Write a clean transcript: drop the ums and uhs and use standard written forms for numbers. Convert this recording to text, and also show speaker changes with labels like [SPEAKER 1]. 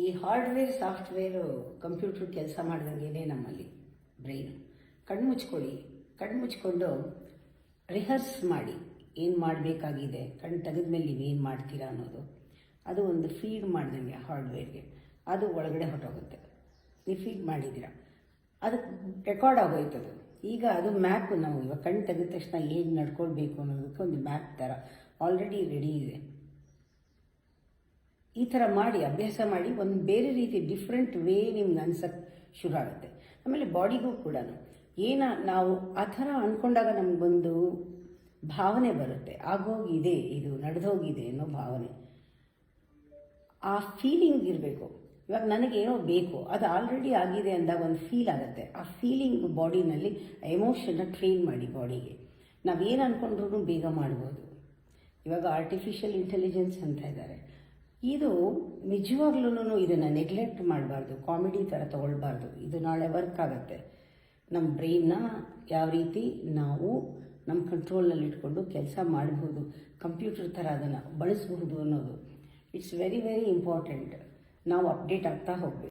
[SPEAKER 1] ಈ hardware software computer ಕೆಲಸ ಮಾಡ್ದಂಗೆ ನಮ್ಮಲ್ಲಿ ಬ್ರೈನು. ಕಣ್ಣು ಮುಚ್ಕೊಂಡು ರಿಹರ್ಸ್ ಮಾಡಿ ಏನು ಮಾಡಬೇಕಾಗಿದೆ, ಕಣ್ಣು ತೆಗೆದ್ಮೇಲೆ ನೀವೇನು ಮಾಡ್ತೀರಾ ಅನ್ನೋದು, ಅದು ಒಂದು ಫೀಡ್ ಮಾಡ್ದಂಗೆ ಹಾರ್ಡ್ವೇರ್ಗೆ. ಅದು ಒಳಗಡೆ ಹೊರಟೋಗುತ್ತೆ. ನೀವು ಫೀಡ್ ಮಾಡಿದ್ದೀರಾ, ಅದಕ್ಕೆ ರೆಕಾರ್ಡ್ ಆಗೋಯ್ತದು. ಈಗ ಅದು ಮ್ಯಾಪ್, ನಾವು ಇವಾಗ ಕಣ್ಣು ತೆಗೆದ ತಕ್ಷಣ ಏನು ನಡ್ಕೊಳ್ಬೇಕು ಅನ್ನೋದಕ್ಕೆ ಒಂದು ಮ್ಯಾಪ್ ಥರ ಆಲ್ರೆಡಿ ರೆಡಿ ಇದೆ. ಈ ಥರ ಮಾಡಿ ಅಭ್ಯಾಸ ಮಾಡಿ ಒಂದು ಬೇರೆ ರೀತಿ ಡಿಫ್ರೆಂಟ್ ವೇ ನಿಮ್ಗೆ ಅನ್ಸಕ್ಕೆ ಶುರು ಆಗುತ್ತೆ. ಆಮೇಲೆ ಬಾಡಿಗೂ ಕೂಡ ನಾವು ಆ ಥರ ಅಂದ್ಕೊಂಡಾಗ ನಮಗೊಂದು ಭಾವನೆ ಬರುತ್ತೆ, ಆಗೋಗಿದೆ, ಇದು ನಡೆದೋಗಿದೆ ಅನ್ನೋ ಭಾವನೆ. ಆ ಫೀಲಿಂಗ್ ಇರಬೇಕು. ಇವಾಗ ನನಗೇನೋ ಬೇಕು, ಅದು ಆಲ್ರೆಡಿ ಆಗಿದೆ ಅಂದಾಗ ಒಂದು ಫೀಲ್ ಆಗುತ್ತೆ. ಆ ಫೀಲಿಂಗ್ ಬಾಡಿನಲ್ಲಿ ಎಮೋಷನ್ನ ಟ್ರೈನ್ ಮಾಡಿ ಬಾಡಿಗೆ. ನಾವೇನು ಅಂದ್ಕೊಂಡ್ರೂ ಬೇಗ ಮಾಡ್ಬೋದು. ಇವಾಗ ಆರ್ಟಿಫಿಷಿಯಲ್ ಇಂಟೆಲಿಜೆನ್ಸ್ ಅಂತ ಇದ್ದಾರೆ. ಇದು ನಿಜವಾಗ್ಲೂ ಇದನ್ನು ನೆಗ್ಲೆಕ್ಟ್ ಮಾಡಬಾರ್ದು, ಕಾಮಿಡಿ ಥರ ತೊಗೊಳ್ಬಾರ್ದು. ಇದು ನಾಳೆ ವರ್ಕ್ ಆಗುತ್ತೆ. ನಮ್ಮ ಬ್ರೈನ್ನ ಯಾವ ರೀತಿ ನಾವು ನಮ್ಮ ಕಂಟ್ರೋಲ್ನಲ್ಲಿ ಇಟ್ಕೊಂಡು ಕೆಲಸ ಮಾಡಬಹುದು, ಕಂಪ್ಯೂಟರ್ ಥರ ಅದನ್ನು ಬಳಸಬಹುದು ಅನ್ನೋದು ಇಟ್ಸ್ ವೆರಿ ವೆರಿ ಇಂಪಾರ್ಟೆಂಟ್. ನಾವು ಅಪ್ಡೇಟ್ ಆಗ್ತಾ ಹೋಗಬೇಕು.